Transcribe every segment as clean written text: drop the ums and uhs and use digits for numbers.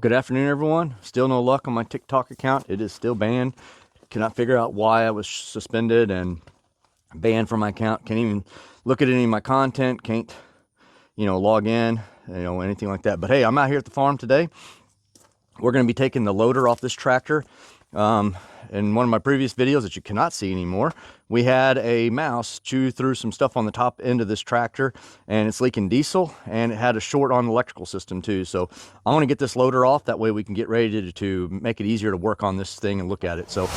Good afternoon, everyone. Still no luck on my TikTok account. It is still banned. Cannot figure out why I was suspended and banned from my account. Can't even look at any of my content. Can't, log in, anything like that. But hey, I'm out here at the farm today. We're going to be taking the loader off this tractor. In one of my previous videos that you cannot see anymore, we had a mouse chew through some stuff on the top end of this tractor, and it's leaking diesel, and it had a short on the electrical system too. So I want to get this loader off. That way we can get ready to make it easier to work on this thing and look at it. So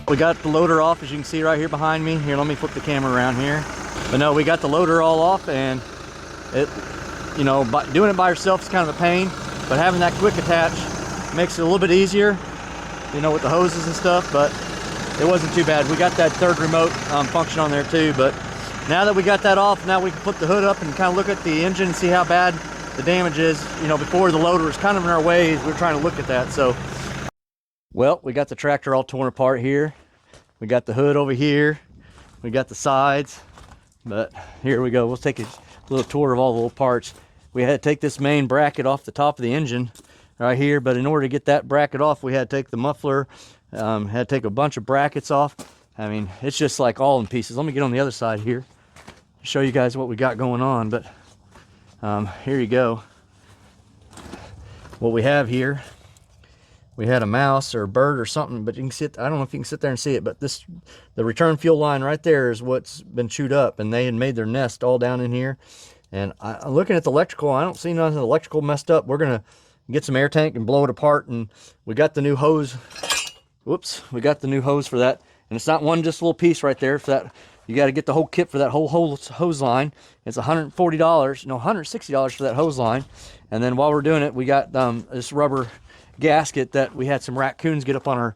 we got the loader off, as you can see right here behind me. Here, let me flip the camera around here. But no, we got the loader all off, and it, doing it by yourself is kind of a pain, but having that quick attach makes it a little bit easier, with the hoses and stuff. But it wasn't too bad. We got that third remote function on there too. But now that we got that off, now we can put the hood up and kind of look at the engine and see how bad the damage is. Before the loader was kind of in our way, we were trying to look at that. So, well, we got the tractor all torn apart here. We got the hood over here. We got the sides. But here we go. We'll take a little tour of all the little parts. We had to take this main bracket off the top of the engine right here. But in order to get that bracket off, we had to take the muffler, had to take a bunch of brackets off. I mean, it's just like all in pieces. Let me get on the other side here, show you guys what we got going on. But here you go. What we have here, we had a mouse or a bird or something, but you can see it. I don't know if you can sit there and see it, but the return fuel line right there is what's been chewed up, and they had made their nest all down in here. And I'm looking at the electrical, I don't see nothing electrical messed up. We're gonna get some air tank and blow it apart, and we got the new hose. Whoops, we got the new hose for that. And it's not just a little piece right there. For that, you got to get the whole kit for that whole hose line. It's $140, $160 for that hose line. And then while we're doing it, we got this rubber gasket that we had some raccoons get up on our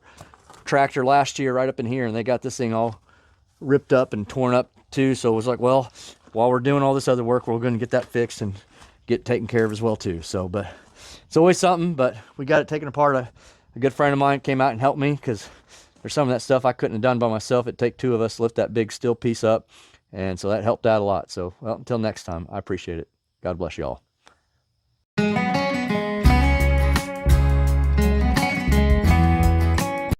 tractor last year right up in here, and they got this thing all ripped up and torn up too. So it was like, well, while we're doing all this other work, we're going to get that fixed and get taken care of as well too. So, but it's always something. But we got it taken apart. A good friend of mine came out and helped me, because there's some of that stuff I couldn't have done by myself. It'd take two of us to lift that big steel piece up, and so that helped out a lot. So, well, until next time, I appreciate it. God bless you all.